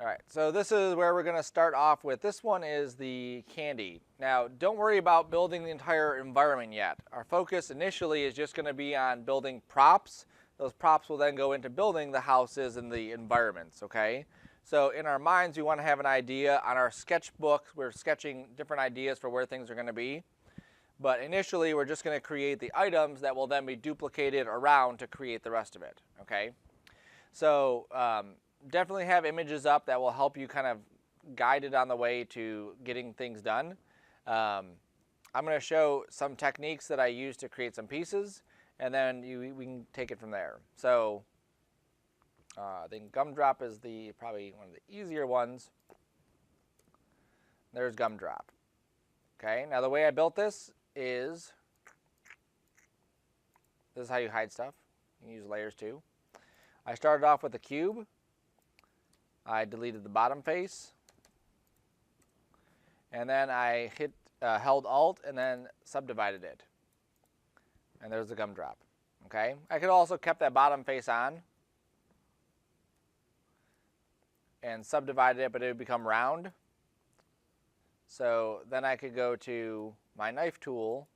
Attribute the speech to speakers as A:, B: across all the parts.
A: All right, so this is where we're going to start off with. This one is the candy. Now, don't worry about building the entire environment yet. Our focus initially is just going to be on building props. Those props will then go into building the houses and the environments, okay? So in our minds, we want to have an idea. On our sketchbook, we're sketching different ideas for where things are going to be. But initially, we're just going to create the items that will then be duplicated around to create the rest of it, okay? So definitely have images up that will help you kind of guide it on the way to getting things done. I'm going to show some techniques that I use to create some pieces, and then we can take it from there. So I think Gumdrop is probably one of the easier ones. There's Gumdrop. Okay, now the way I built this is how you hide stuff. You can use layers too. I started off with a cube. I deleted the bottom face. And then I held Alt and then subdivided it. And there's the Gumdrop. Okay, I could also kept that bottom face on and subdivided it, but it would become round. So then I could go to my knife tool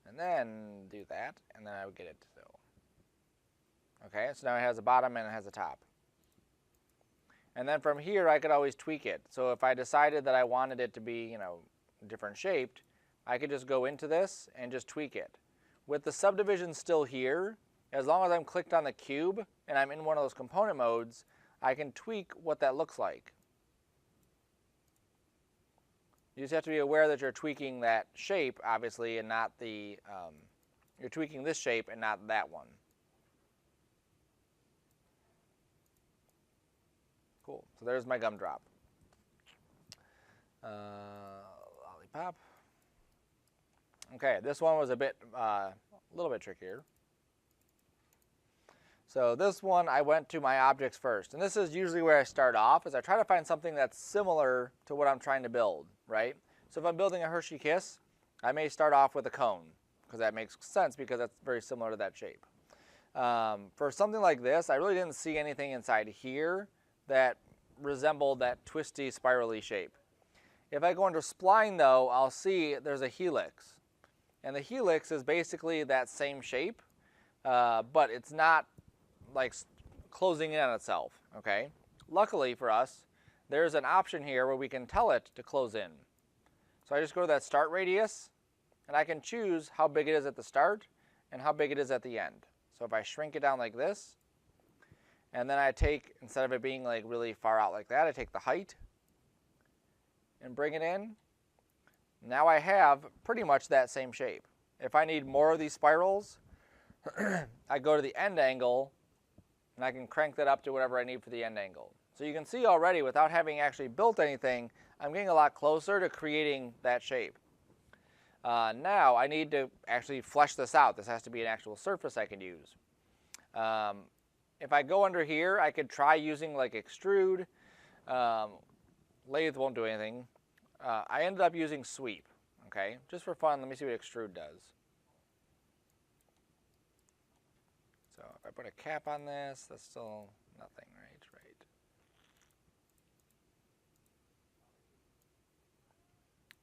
A: and then do that, and then I would get it. So, okay, so now it has a bottom and it has a top. And then from here, I could always tweak it. So if I decided that I wanted it to be, different shaped, I could just go into this and just tweak it. With the subdivision still here, as long as I'm clicked on the cube and I'm in one of those component modes, I can tweak what that looks like. You just have to be aware that you're tweaking that shape, obviously, and not the, you're tweaking this shape and not that one. Cool, so there's my Gumdrop. Lollipop. Okay, this one was a little bit trickier. So this one, I went to my objects first. And this is usually where I start off, is I try to find something that's similar to what I'm trying to build, right? So if I'm building a Hershey Kiss, I may start off with a cone, because that makes sense because that's very similar to that shape. For something like this, I really didn't see anything inside here that resembled that twisty, spirally shape. If I go into spline, though, I'll see there's a helix. And the helix is basically that same shape, but it's not like closing in on itself, okay? Luckily for us, there's an option here where we can tell it to close in. So I just go to that start radius, and I can choose how big it is at the start and how big it is at the end. So if I shrink it down like this, and then I take, instead of it being like really far out like that, I take the height and bring it in. Now I have pretty much that same shape. If I need more of these spirals, I go to the end angle, and I can crank that up to whatever I need for the end angle. So you can see already, without having actually built anything, I'm getting a lot closer to creating that shape. Now I need to actually flesh this out. This has to be an actual surface I can use. If I go under here, I could try using like extrude. Lathe won't do anything. I ended up using sweep, okay? Just for fun, let me see what extrude does. So if I put a cap on this, that's still nothing, right?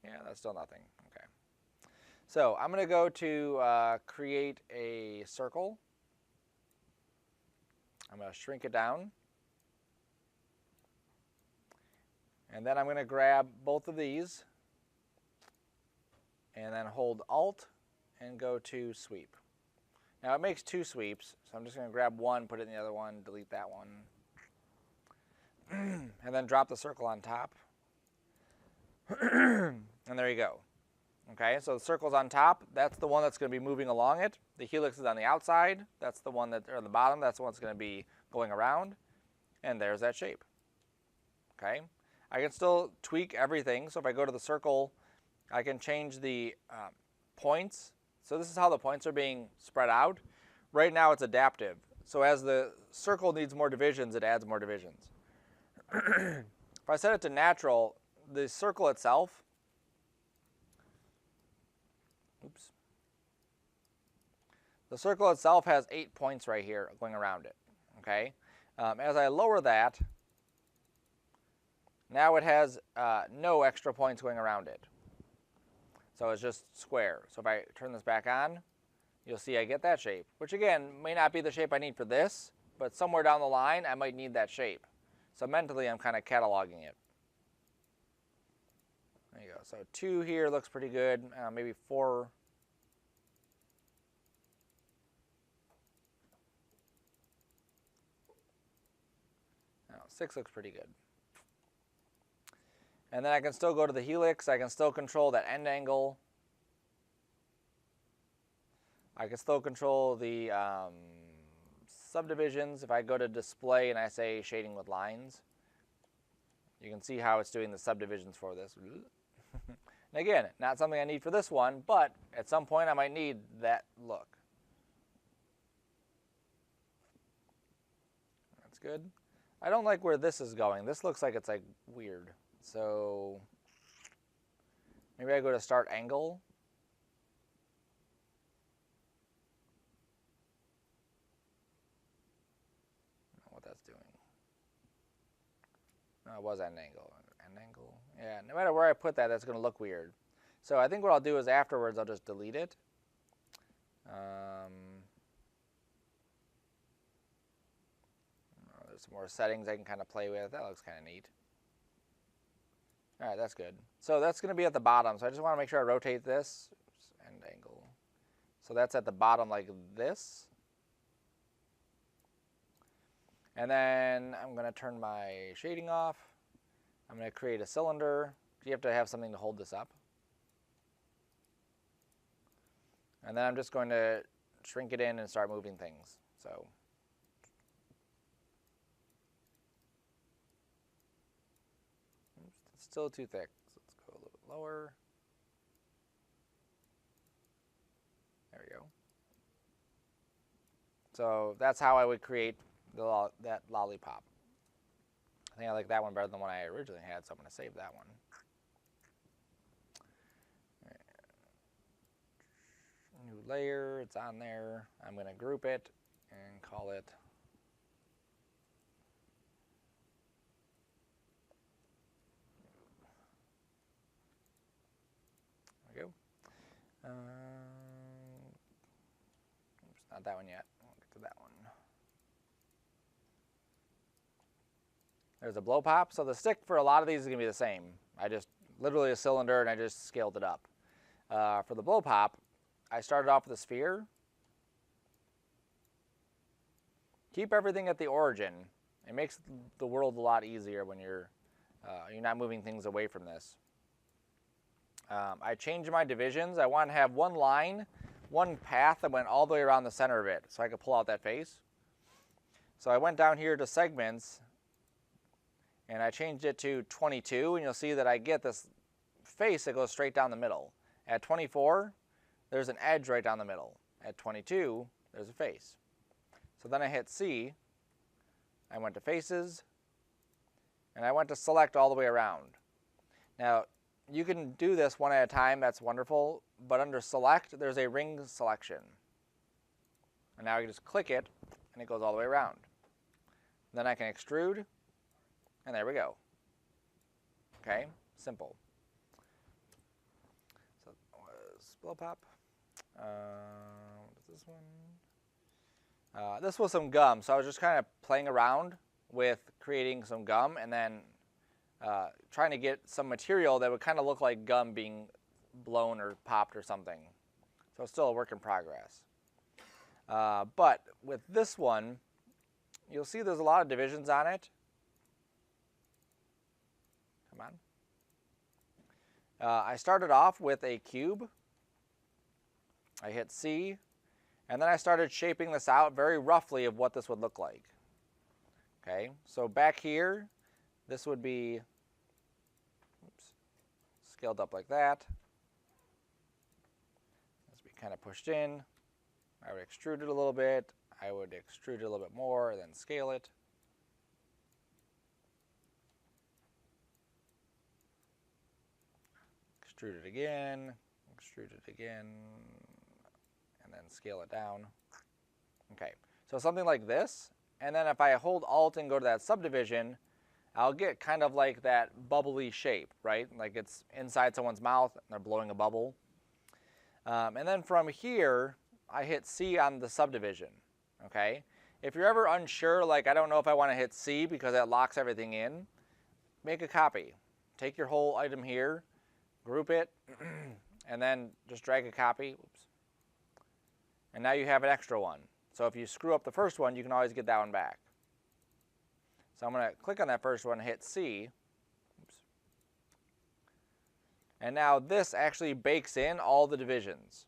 A: Yeah, that's still nothing, okay. So I'm going to go to create a circle. I'm going to shrink it down. And then I'm going to grab both of these and then hold Alt and go to sweep. Now it makes two sweeps, so I'm just going to grab one, put it in the other one, delete that one, and then drop the circle on top. And there you go. Okay, so the circle's on top. That's the one that's going to be moving along it. The helix is on the outside. That's the one or the bottom. That's the one that's going to be going around. And there's that shape. Okay, I can still tweak everything. So if I go to the circle, I can change the points. So this is how the points are being spread out. Right now it's adaptive. So as the circle needs more divisions, it adds more divisions. If I set it to natural, the circle itself, The circle itself has 8 points right here going around it. Okay, as I lower that, now it has no extra points going around it. So it's just square. So if I turn this back on, you'll see I get that shape, which again may not be the shape I need for this, but somewhere down the line I might need that shape. So mentally I'm kind of cataloging it. There you go. So 2 here looks pretty good. Maybe 4. No, 6 looks pretty good. And then I can still go to the helix. I can still control that end angle. I can still control the subdivisions. If I go to display and I say shading with lines, you can see how it's doing the subdivisions for this. And again, not something I need for this one, but at some point I might need that look. That's good. I don't like where this is going. This looks like it's like weird. So maybe I go to start angle. I don't know what that's doing. No, it was end angle. End angle. Yeah, no matter where I put that, that's going to look weird. So I think what I'll do is afterwards I'll just delete it. There's some more settings I can kind of play with. That looks kind of neat. All right, that's good. So that's going to be at the bottom. So I just want to make sure I rotate this. Oops, end angle. So that's at the bottom like this. And then I'm going to turn my shading off. I'm going to create a cylinder. You have to have something to hold this up. And then I'm just going to shrink it in and start moving things. So it's still too thick. So let's go a little bit lower. There we go. So that's how I would create that lollipop. I think I like that one better than the one I originally had, so I'm going to save that one. New layer, it's on there. I'm going to group it and call it there we go. Oops, not that one yet. I'll get to that one. There's a blow pop. So the stick for a lot of these is going to be the same. I just literally a cylinder and I just scaled it up. For the blow pop, I started off with a sphere. Keep everything at the origin. It makes the world a lot easier when you're not moving things away from this. I changed my divisions. I want to have one line, one path that went all the way around the center of it so I could pull out that face. So I went down here to segments and I changed it to 22, and you'll see that I get this face that goes straight down the middle. At 24, there's an edge right down the middle. At 22, there's a face. So then I hit C, I went to faces, and I went to select all the way around. Now, you can do this one at a time, that's wonderful, but under select, there's a ring selection. And now I can just click it, and it goes all the way around. Then I can extrude, and there we go. Okay, simple. So was blow pop. What is this one? This was some gum, so I was just kind of playing around with creating some gum and then trying to get some material that would kind of look like gum being blown or popped or something. So it's still a work in progress. But with this one, you'll see there's a lot of divisions on it. Come on. I started off with a cube. I hit C, and then I started shaping this out very roughly of what this would look like. Okay, so back here, this would be scaled up like that. This would be kind of pushed in. I would extrude it a little bit. I would extrude it a little bit more, and then scale it. Extrude it again, and then scale it down. Okay, so something like this, and then if I hold Alt and go to that subdivision, I'll get kind of like that bubbly shape, right? Like it's inside someone's mouth and they're blowing a bubble. And then from here, I hit C on the subdivision, okay? If you're ever unsure, like I don't know if I want to hit C because that locks everything in, make a copy. Take your whole item here, group it, and then just drag a copy. Oops. And now you have an extra one. So if you screw up the first one, you can always get that one back. So I'm going to click on that first one, hit C. Oops. And now this actually bakes in all the divisions.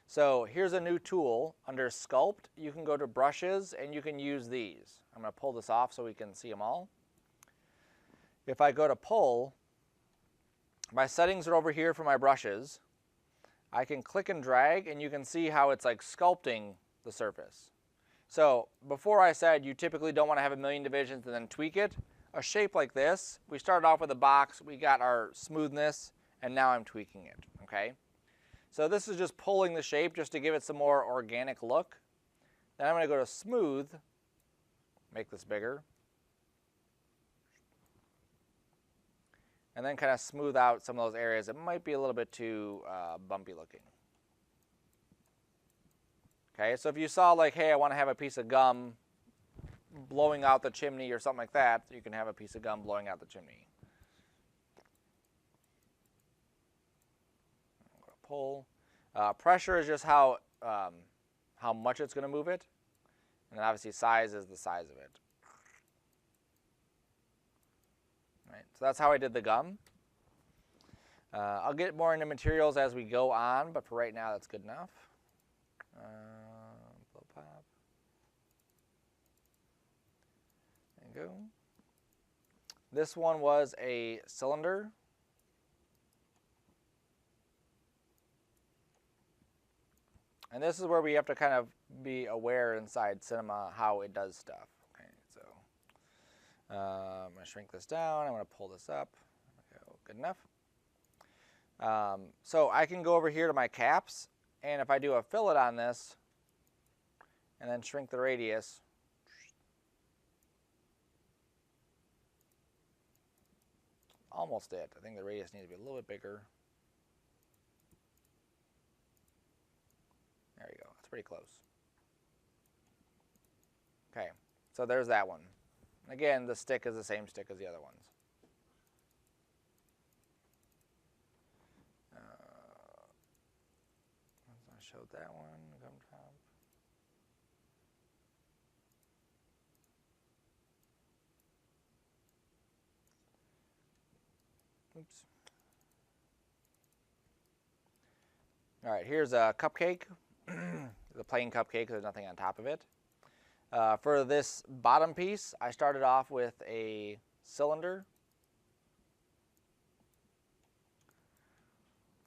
A: So here's a new tool. Under Sculpt, you can go to Brushes and you can use these. I'm going to pull this off so we can see them all. If I go to Pull, my settings are over here for my brushes. I can click and drag and you can see how it's like sculpting the surface. So before I said you typically don't want to have a million divisions and then tweak it. A shape like this, we started off with a box, we got our smoothness, and now I'm tweaking it, okay? So this is just pulling the shape just to give it some more organic look. Then I'm going to go to Smooth, make this bigger, and then kind of smooth out some of those areas that might be a little bit too bumpy looking. Okay, so if you saw like, hey, I want to have a piece of gum blowing out the chimney or something like that, you can have a piece of gum blowing out the chimney. I'm going to pull. Pressure is just how much it's going to move it. And then obviously size is the size of it. Right, so that's how I did the gum. I'll get more into materials as we go on, but for right now that's good enough. Blow pop. There you go. This one was a cylinder. And this is where we have to kind of be aware inside Cinema how it does stuff. Okay, so I'm going to shrink this down. I'm going to pull this up. Okay, good enough. So I can go over here to my caps, and if I do a fillet on this, and then shrink the radius, almost it. I think the radius needs to be a little bit bigger. There you go. That's pretty close. Okay, so there's that one. Again, the stick is the same stick as the other ones. I showed that one. Gum top. Oops. All right, here's a cupcake. The plain cupcake, there's nothing on top of it. For this bottom piece, I started off with a cylinder.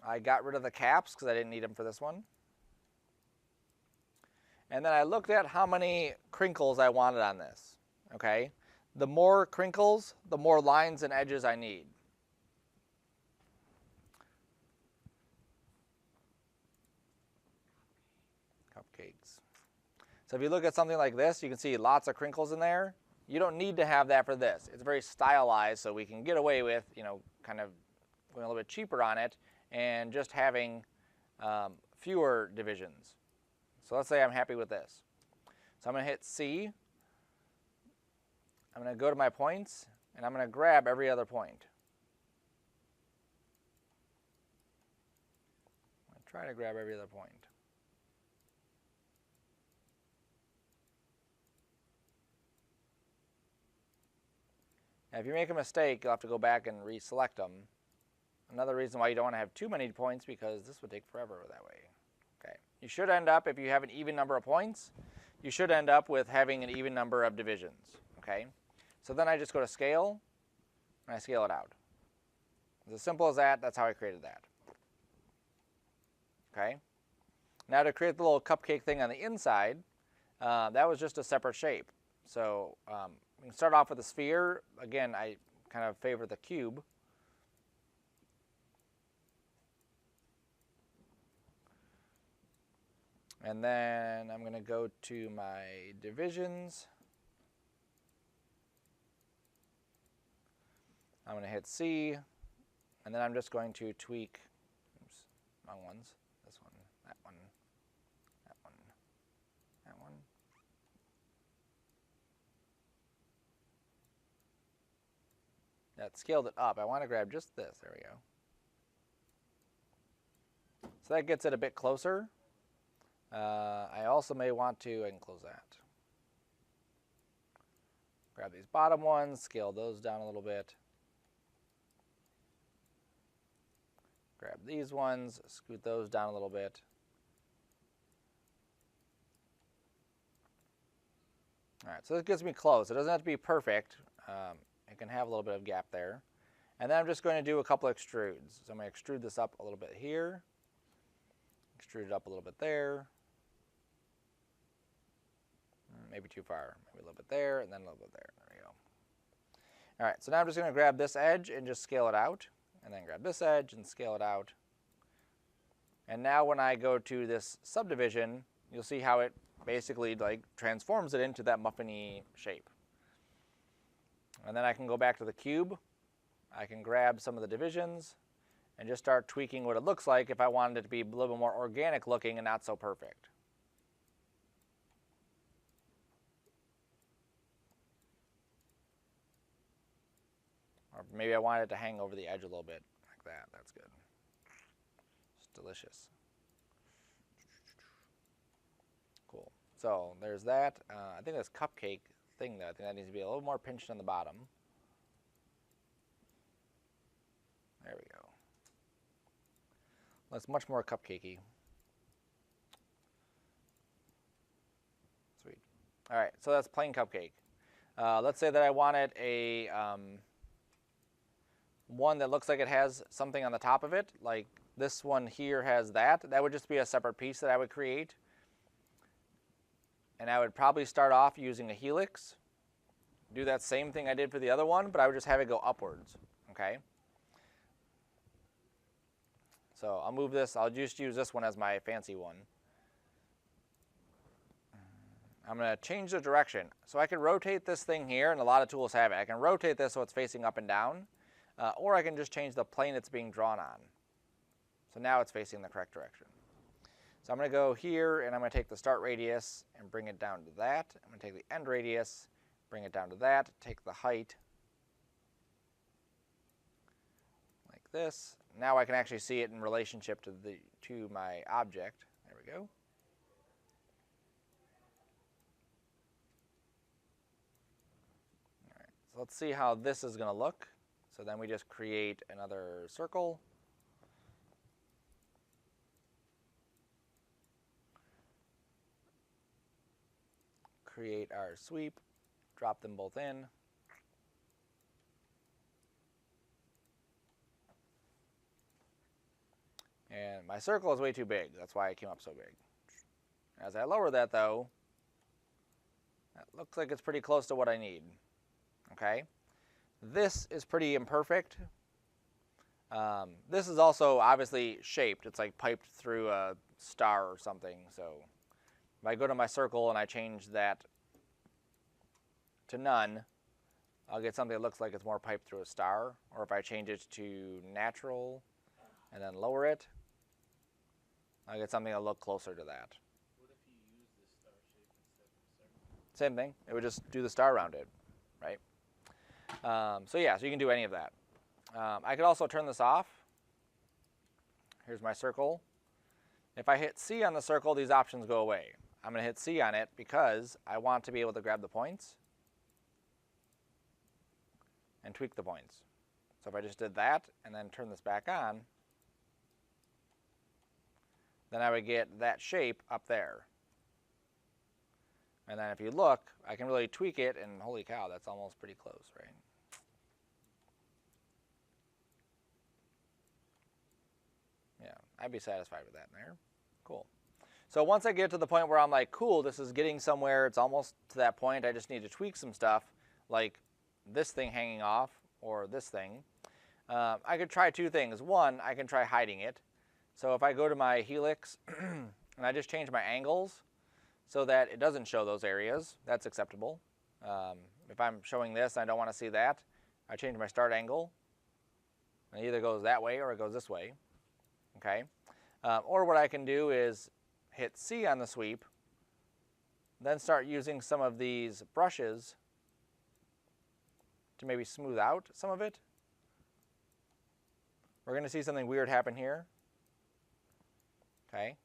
A: I got rid of the caps because I didn't need them for this one. And then I looked at how many crinkles I wanted on this, okay? The more crinkles, the more lines and edges I need. Cupcakes. So if you look at something like this, you can see lots of crinkles in there. You don't need to have that for this. It's very stylized, so we can get away with, you know, kind of going a little bit cheaper on it and just having fewer divisions. So let's say I'm happy with this. So I'm going to hit C. I'm going to go to my points, and I'm going to grab every other point. I'm going to try to grab every other point. Now, if you make a mistake, you'll have to go back and reselect them. Another reason why you don't want to have too many points, because this would take forever that way. Okay. You should end up, if you have an even number of points, you should end up with having an even number of divisions. Okay. So then I just go to Scale, and I scale it out. It's as simple as that. That's how I created that. Okay. Now to create the little cupcake thing on the inside, that was just a separate shape. So we can start off with a sphere. Again, I kind of favor the cube. And then I'm going to go to my divisions. I'm going to hit C, and then I'm just going to tweak, oops, wrong ones, this one, that one, that one, that one. That scaled it up. I want to grab just this, there we go. So that gets it a bit closer. I also may want to, I can close that. Grab these bottom ones, scale those down a little bit. Grab these ones, scoot those down a little bit. All right, so this gets me close. It doesn't have to be perfect. It can have a little bit of gap there. And then I'm just going to do a couple extrudes. So I'm going to extrude this up a little bit here. Extrude it up a little bit there. Maybe too far. Maybe a little bit there, and then a little bit there. There we go. All right, so now I'm just going to grab this edge and just scale it out. And then grab this edge and scale it out. And now when I go to this subdivision, you'll see how it basically like transforms it into that muffin-y shape. And then I can go back to the cube. I can grab some of the divisions and just start tweaking what it looks like if I wanted it to be a little bit more organic looking and not so perfect. Or maybe I want it to hang over the edge a little bit, like that. That's good. It's delicious. Cool. So there's that. I think this cupcake thing, though, I think that needs to be a little more pinched on the bottom. There we go. That's much more cupcakey. Sweet. All right, so that's plain cupcake. Let's say that I wanted a one that looks like it has something on the top of it, like this one here has that. That would just be a separate piece that I would create. And I would probably start off using a helix. Do that same thing I did for the other one, but I would just have it go upwards, okay? So I'll move this. I'll just use this one as my fancy one. I'm going to change the direction. So I can rotate this thing here, and a lot of tools have it. I can rotate this so it's facing up and down, or I can just change the plane it's being drawn on. So now it's facing the correct direction. So I'm going to go here, and I'm going to take the start radius and bring it down to that. I'm going to take the end radius, bring it down to that, take the height like this. Now I can actually see it in relationship to my object. There we go. All right, so let's see how this is going to look. So then we just create another circle. Create our sweep, drop them both in. And my circle is way too big. That's why it came up so big. As I lower that, though, that looks like it's pretty close to what I need. Okay? This is pretty imperfect. This is also obviously shaped. It's like piped through a star or something. So if I go to my circle and I change that to none, I'll get something that looks like it's more piped through a star. Or if I change it to natural and then lower it, I'll get something that'll look closer to that.
B: What if you use this star shape instead of a circle?
A: Same thing. It would just do the star around it, right? So yeah, so you can do any of that. I could also turn this off. Here's my circle. If I hit C on the circle, these options go away. I'm going to hit C on it because I want to be able to grab the points and tweak the points. So if I just did that and then turn this back on, then I would get that shape up there. And then if you look, I can really tweak it, and holy cow, that's almost pretty close, right? Yeah, I'd be satisfied with that in there. Cool. So once I get to the point where I'm like, cool, this is getting somewhere, it's almost to that point, I just need to tweak some stuff, like this thing hanging off, or this thing. I could try two things. One, I can try hiding it. So if I go to my helix and I just change my angles so that it doesn't show those areas. That's acceptable. If I'm showing this and I don't want to see that, I change my start angle. And it either goes that way or it goes this way. Okay. Or what I can do is hit C on the sweep, then start using some of these brushes to maybe smooth out some of it. We're going to see something weird happen here. Okay.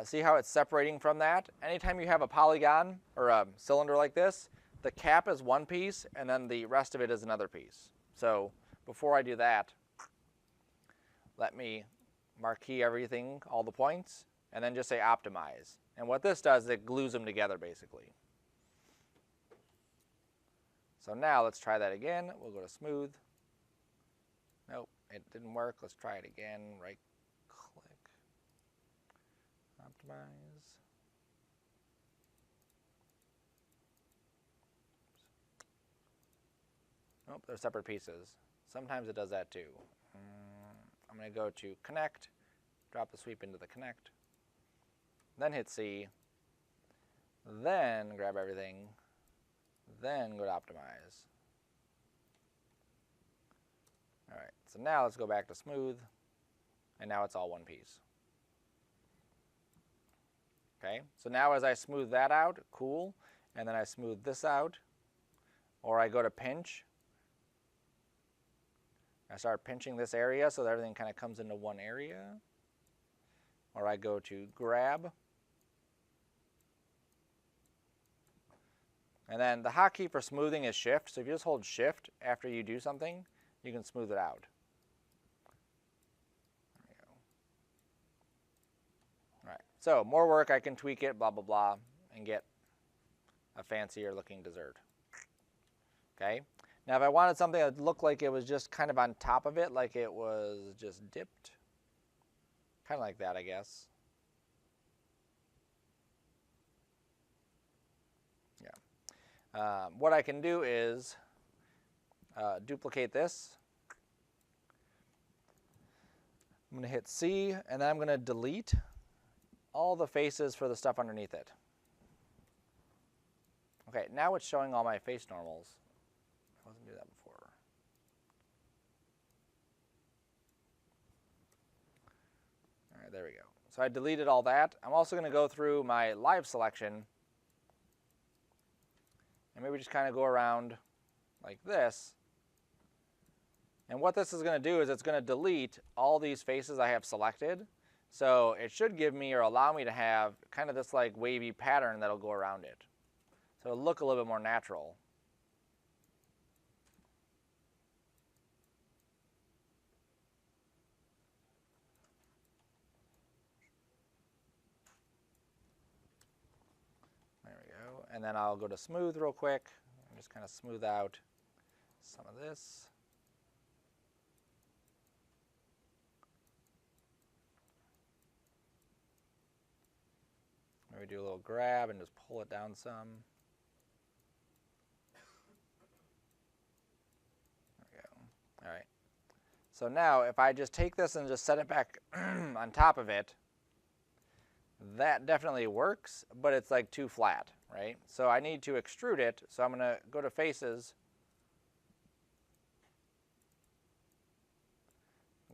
A: See how it's separating from that? Anytime you have a polygon or a cylinder like this, the cap is one piece and then the rest of it is another piece. So before I do that, let me marquee everything, all the points, and then just say optimize. And what this does is it glues them together basically. So now let's try that again. We'll go to smooth. Nope, it didn't work. Let's try it again. Right click, optimize. Nope, they're separate pieces. Sometimes it does that too. I'm going to go to connect, drop the sweep into the connect, then hit C, then grab everything, then go to optimize. All right, so now let's go back to smooth, and now it's all one piece. Okay, so now as I smooth that out, cool, and then I smooth this out, or I go to pinch. I start pinching this area so that everything kind of comes into one area. Or I go to grab. And then the hotkey for smoothing is shift. So if you just hold shift after you do something, you can smooth it out. There we go. All right. So more work, I can tweak it, blah, blah, blah, and get a fancier looking dessert. Okay. Now if I wanted something that looked like it was just kind of on top of it, like it was just dipped, kind of like that, I guess. Yeah. What I can do is duplicate this. I'm going to hit C, and then I'm going to delete all the faces for the stuff underneath it. Okay, now it's showing all my face normals. I wasn't doing that before. All right, there we go. So I deleted all that. I'm also going to go through my live selection and maybe just kind of go around like this. And what this is going to do is it's going to delete all these faces I have selected. So it should give me or allow me to have kind of this like wavy pattern that'll go around it. So it'll look a little bit more natural. And then I'll go to smooth real quick and just kind of smooth out some of this. Maybe do a little grab and just pull it down some. There we go. All right. So now if I just take this and just set it back on top of it, that definitely works, but it's like too flat, right? So I need to extrude it. So I'm going to go to faces,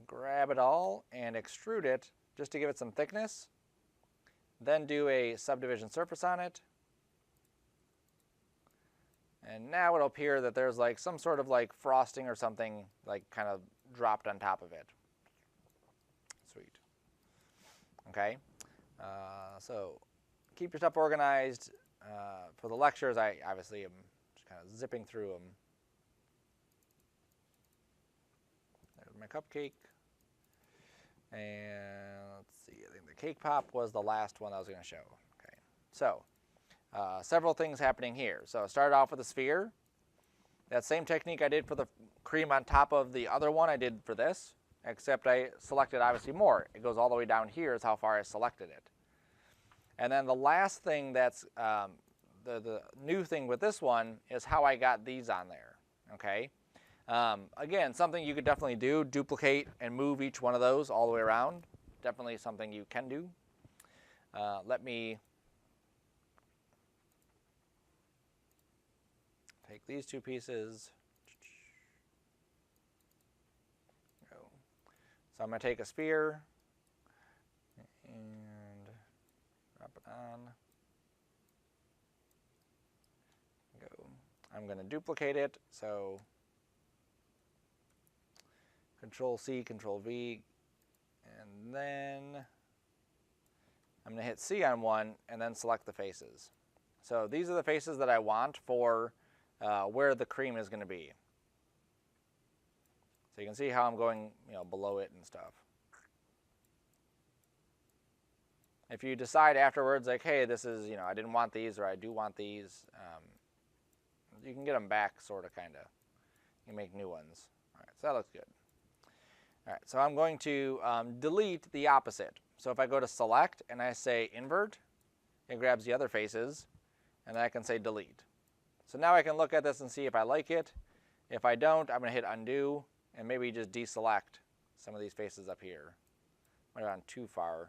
A: grab it all, and extrude it just to give it some thickness. Then do a subdivision surface on it. And now it'll appear that there's like some sort of like frosting or something like kind of dropped on top of it. Sweet. Okay. So keep your stuff organized. For the lectures, I obviously am just kind of zipping through them. There's my cupcake. And let's see, I think the cake pop was the last one I was going to show. Okay, so several things happening here. So I started off with a sphere. That same technique I did for the cream on top of the other one I did for this, except I selected obviously more. It goes all the way down here is how far I selected it. And then the last thing that's the new thing with this one is how I got these on there, okay? Again, something you could definitely do, duplicate and move each one of those all the way around. Definitely something you can do. Let me take these two pieces. Go. So I'm going to take a sphere and drop it on. Go. I'm going to duplicate it. So Control C, Control V, and then I'm going to hit C on one and then select the faces. So these are the faces that I want for where the cream is going to be. So you can see how I'm going, below it and stuff. If you decide afterwards, like, hey, this is, I didn't want these, or I do want these, you can get them back, sort of, kind of. You can make new ones. All right, so that looks good. All right, so I'm going to delete the opposite. So if I go to select and I say invert, it grabs the other faces, and then I can say delete. So now I can look at this and see if I like it. If I don't, I'm going to hit undo and maybe just deselect some of these faces up here. Might have gone too far.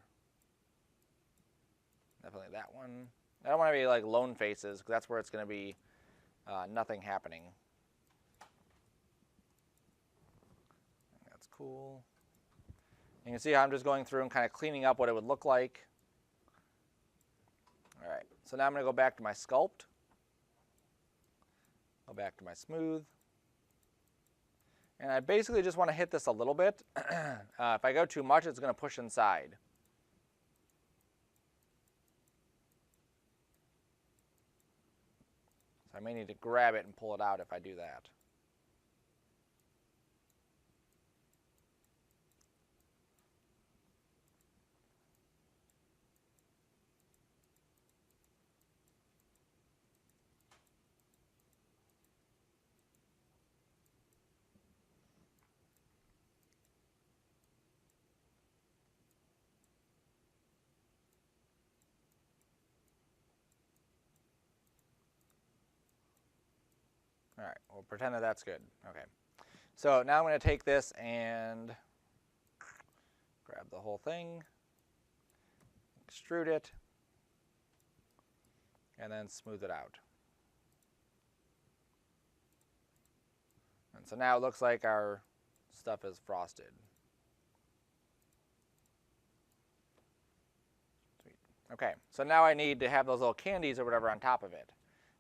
A: Definitely that one. I don't want to be like lone faces, because that's where it's going to be nothing happening. That's cool. You can see how I'm just going through and kind of cleaning up what it would look like. All right, so now I'm going to go back to my sculpt. Go back to my smooth. And I basically just want to hit this a little bit. If I go too much, it's going to push inside. So I may need to grab it and pull it out if I do that. All right, we'll pretend that that's good. Okay. So now I'm going to take this and grab the whole thing, extrude it, and then smooth it out. And so now it looks like our stuff is frosted. Sweet. Okay, so now I need to have those little candies or whatever on top of it.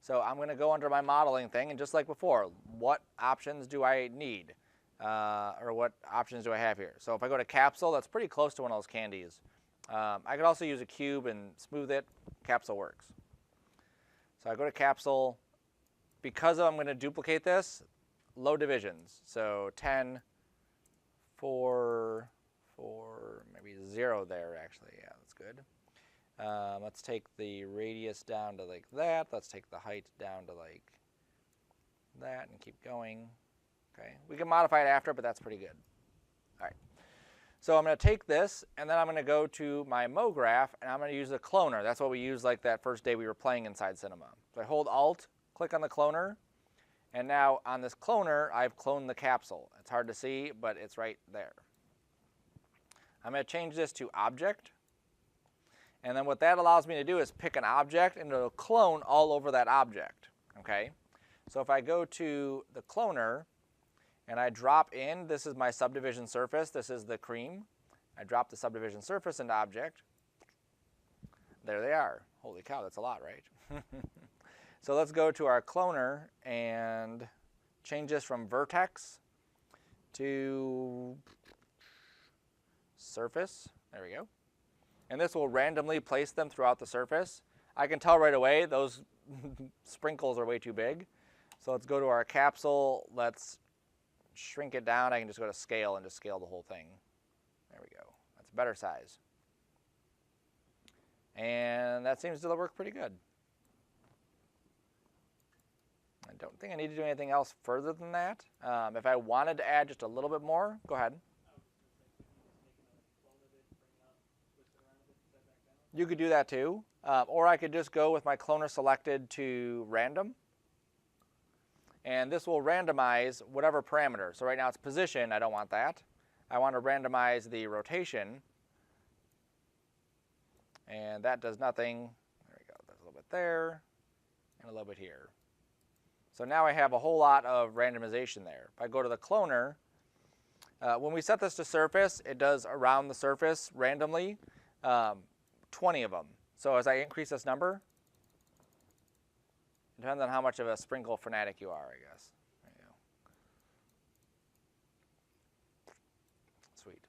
A: So I'm going to go under my modeling thing, and just like before, what options do I need? Or what options do I have here? So if I go to capsule, that's pretty close to one of those candies. I could also use a cube and smooth it. Capsule works. So I go to capsule. Because I'm going to duplicate this, low divisions. So 10, 4, 4, maybe 0 there actually. Yeah, that's good. Let's take the radius down to like that. Let's take the height down to like that and keep going. Okay, we can modify it after, but that's pretty good. All right, so I'm going to take this and then I'm going to go to my MoGraph and I'm going to use the cloner. That's what we used like that first day we were playing inside Cinema. So I hold Alt, click on the cloner, and now on this cloner I've cloned the capsule. It's hard to see, but it's right there. I'm going to change this to Object. And then what that allows me to do is pick an object and it'll clone all over that object, okay? So if I go to the cloner and I drop in, this is my subdivision surface, this is the cream. I drop the subdivision surface into object. There they are. Holy cow, that's a lot, right? So let's go to our cloner and change this from vertex to surface. There we go. And this will randomly place them throughout the surface. I can tell right away those sprinkles are way too big. So let's go to our capsule. Let's shrink it down. I can just go to scale and just scale the whole thing. There we go. That's a better size. And that seems to work pretty good. I don't think I need to do anything else further than that. If I wanted to add just a little bit more, go ahead. You could do that too, or I could just go with my cloner selected to random, and this will randomize whatever parameter. So right now it's position, I don't want that. I want to randomize the rotation, And that does nothing. There we go. There's a little bit there and a little bit here. So now I have a whole lot of randomization there. If I go to the cloner, when we set this to surface, it does around the surface randomly 20 of them. So as I increase this number, it depends on how much of a sprinkle fanatic you are, I guess. There you go. Sweet.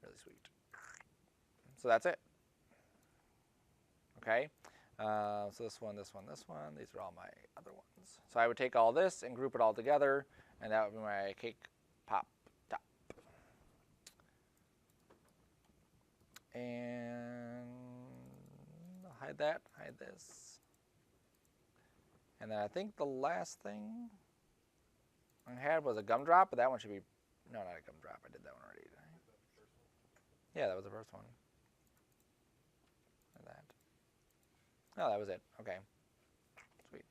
A: Really sweet. So that's it. Okay. So this one, this one, this one. These are all my other ones. So I would take all this and group it all together, and that would be my cake pop top. And I'll hide that, hide this. And then I think the last thing I had was a gumdrop, but that one should be, no, not a gumdrop. I did that one already, didn't I? Yeah, that was the first one. Oh, that was it. Okay. Sweet.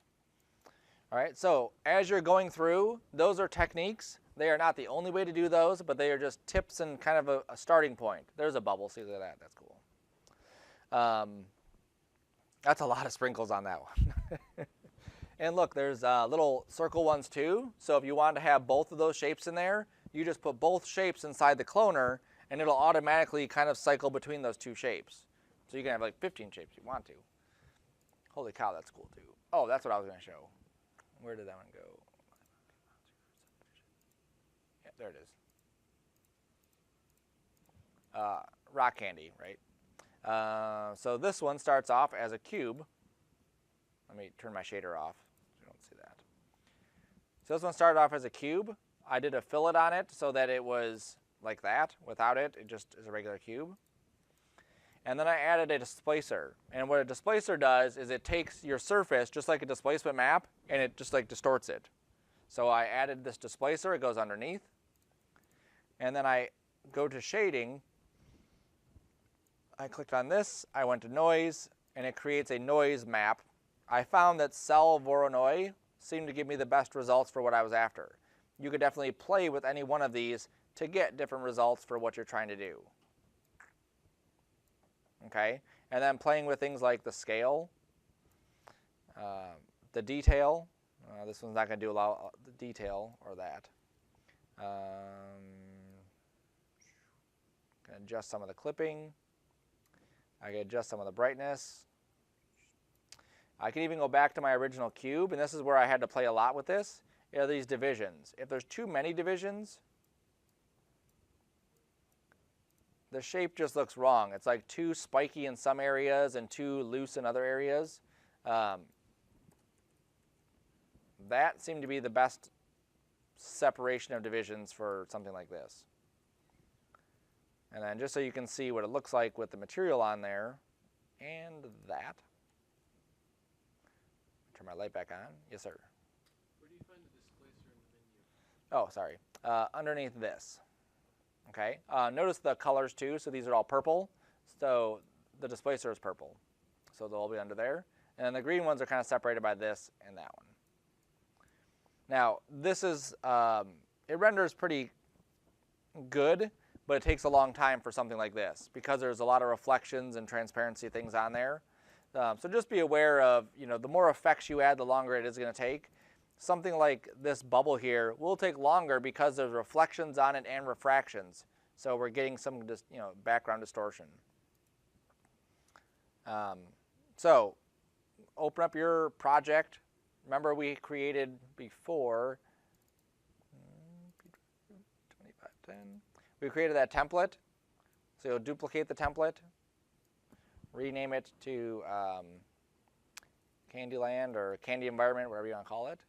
A: All right, so as you're going through, those are techniques. They are not the only way to do those, but they are just tips and kind of a starting point. There's a bubble. See, look at that. That's cool. That's a lot of sprinkles on that one. And look, there's little circle ones too. So if you want to have both of those shapes in there, you just put both shapes inside the cloner, and it'll automatically kind of cycle between those two shapes. So you can have like 15 shapes if you want to. Holy cow, that's cool too. Oh, that's what I was going to show. Where did that one go? Yeah, there it is. Rock candy, right? So this one starts off as a cube. Let me turn my shader off so you don't see that. So this one started off as a cube. I did a fillet on it so that it was like that. Without it, it just is a regular cube. And then I added a displacer. And what a displacer does is it takes your surface, just like a displacement map, and it just like distorts it. So I added this displacer, it goes underneath. And then I go to shading. I clicked on this, I went to noise, and it creates a noise map. I found that Cell Voronoi seemed to give me the best results for what I was after. You could definitely play with any one of these to get different results for what you're trying to do. Okay, and then playing with things like the scale, the detail. This one's not going to do a lot of the detail or that. Can adjust some of the clipping. I can adjust some of the brightness. I can even go back to my original cube, and this is where I had to play a lot with this. Are these divisions. If there's too many divisions, the shape just looks wrong. It's like too spiky in some areas and too loose in other areas. That seemed to be the best separation of divisions for something like this. And then just so you can see what it looks like with the material on there, and that. Turn my light back on. Yes, sir.
B: Where do you find the displacer in the menu?
A: Oh, sorry. Underneath this. Okay, notice the colors too, so these are all purple. So the displacer is purple. So they'll all be under there. And then the green ones are kind of separated by this and that one. Now, this is, it renders pretty good, but it takes a long time for something like this because there's a lot of reflections and transparency things on there. So just be aware of, the more effects you add, the longer it is going to take. Something like this bubble here will take longer because there's reflections on it and refractions. So we're getting some background distortion. So open up your project. Remember we created before 2510. We created that template. So you'll duplicate the template, rename it to Candyland or Candy Environment, whatever you want to call it.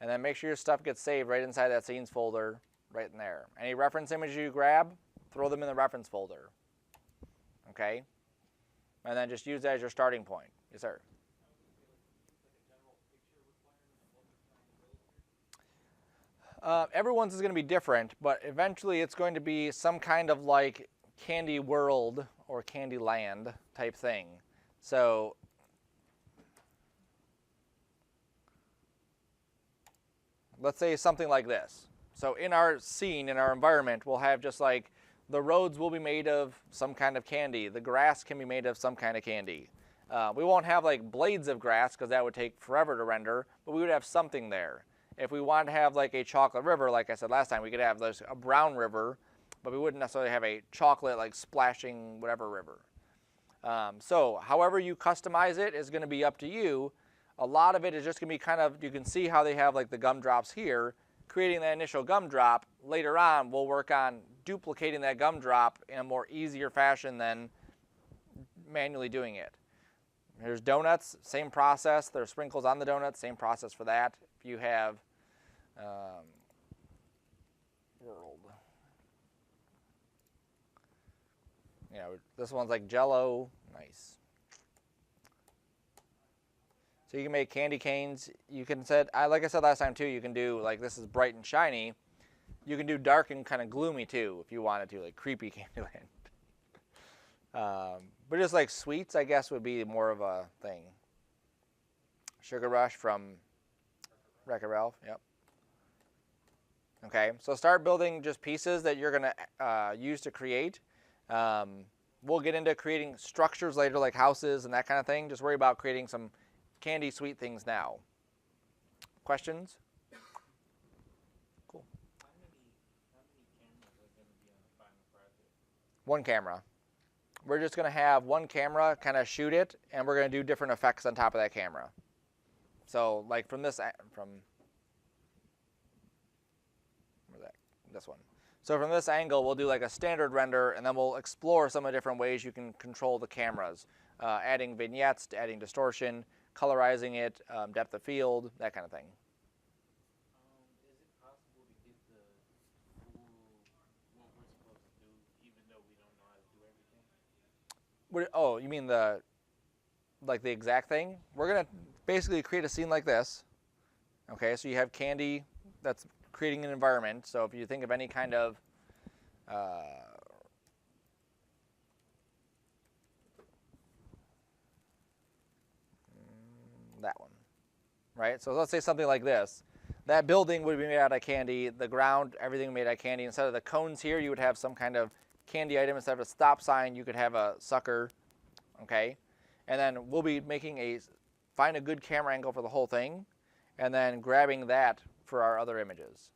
A: And then make sure your stuff gets saved right inside that scenes folder, right in there. Any reference images you grab, throw them in the reference folder. Okay? And then just use that as your starting point. Yes, sir? Everyone's is going to be different, but eventually it's going to be some kind of like Candy World or Candy Land type thing. So let's say something like this. So in our scene, in our environment, we'll have just like The roads will be made of some kind of candy. The grass can be made of some kind of candy. We won't have like blades of grass because that would take forever to render, but we would have something there. If we wanted to have like a chocolate river, like I said last time, we could have a brown river, but we wouldn't necessarily have a chocolate like splashing whatever river. So however you customize it is going to be up to you. A lot of it is just going to be kind of, you can see how they have like the gumdrops here, creating that initial gumdrop. Later on, we'll work on duplicating that gumdrop in a more easier fashion than manually doing it. Here's donuts, same process. There's sprinkles on the donuts, same process for that. If you have world, this one's like Jello, nice. So you can make candy canes. You can like I said last time too, you can do like this is bright and shiny. You can do dark and kind of gloomy too if you wanted to, like creepy Candyland. But just like sweets, I guess, would be more of a thing. Sugar Rush from Wreck-It Ralph, yep. Okay, so start building just pieces that you're going to use to create. We'll get into creating structures later, like houses and that kind of thing. Just worry about creating some candy sweet things now. Questions? Cool.
B: How many cameras are going to be on the final project?
A: One camera. We're just going to have one camera kind of shoot it, and we're going to do different effects on top of that camera. So like from this one. So from this angle, we'll do like a standard render, and then we'll explore some of the different ways you can control the cameras, adding vignettes, adding distortion, colorizing it, depth of field, that kind of thing.
B: Is it possible to get the full what we're supposed to do, even though we don't know how to do everything?
A: Oh, you mean the exact thing? We're gonna basically create a scene like this. Okay, so you have candy that's creating an environment. So if you think of any kind of that one, right? So let's say something like this. That building would be made out of candy. The ground, everything made out of candy. Instead of the cones here, you would have some kind of candy item. Instead of a stop sign, you could have a sucker, okay? And then we'll be making find a good camera angle for the whole thing, and then grabbing that for our other images.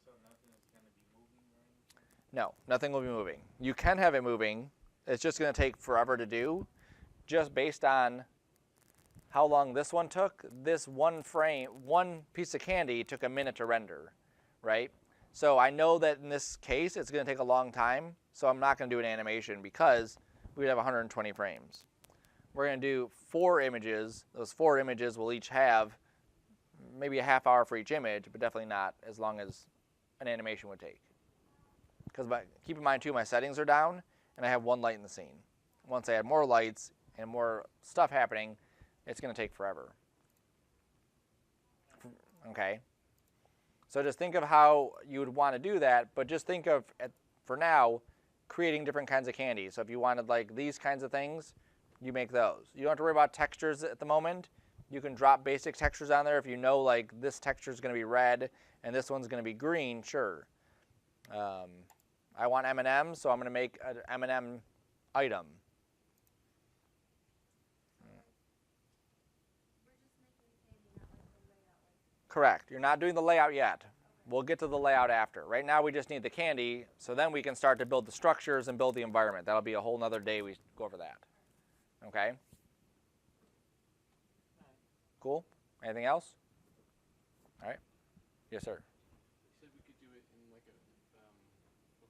B: So nothing is going to be moving or anything?
A: No, nothing will be moving. You can have it moving. It's just going to take forever to do, just based on how long this one took. This one piece of candy took a minute to render, right? So I know that in this case, it's going to take a long time, so I'm not going to do an animation because we have 120 frames. We're going to do 4 images. Those 4 images will each have maybe a half hour for each image, but definitely not as long as an animation would take. Because keep in mind too, my settings are down, and I have 1 light in the scene. Once I add more lights and more stuff happening, it's going to take forever. Okay? So just think of how you would want to do that, but just think of, for now, creating different kinds of candy. So if you wanted like these kinds of things, you make those. You don't have to worry about textures at the moment. You can drop basic textures on there if you know like this texture is going to be red and this one's going to be green, sure. I want M&Ms, so I'm going to make an M&M item. Correct. You're not doing the layout yet. We'll get to the layout after. Right now we just need the candy, so then we can start to build the structures and build the environment. That'll be a whole nother day we go over that. Okay? Cool? Anything else? All right. Yes, sir.
B: You said we could do it in like a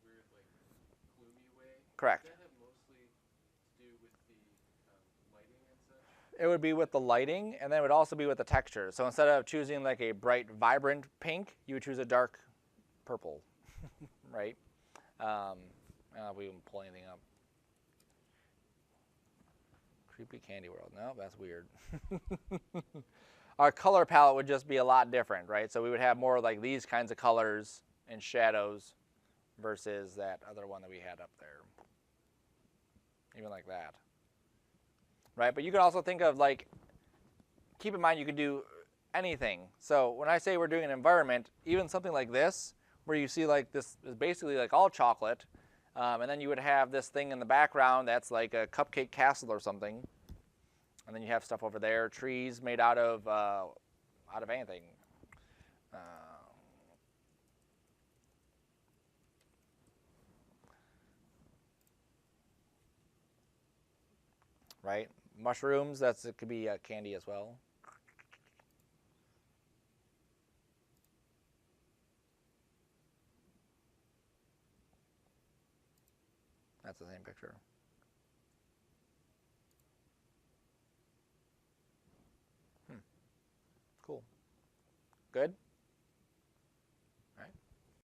B: weird, like, gloomy way.
A: Correct.
B: Does that have mostly to do with the lighting and such?
A: It would be with the lighting, and then it would also be with the texture. So instead of choosing like a bright, vibrant pink, you would choose a dark purple, right? We wouldn't pull anything up. Creepy Candy World. No, that's weird. Our color palette would just be a lot different, right? So we would have more like these kinds of colors and shadows versus that other one that we had up there. Even like that. Right, but you can also think of like, keep in mind you could do anything. So when I say we're doing an environment, even something like this, where you see like this is basically like all chocolate, and then you would have this thing in the background that's like a cupcake castle or something, and then you have stuff over there, trees made out of anything. Right? Mushrooms, it could be candy as well. That's the same picture. Cool. Good?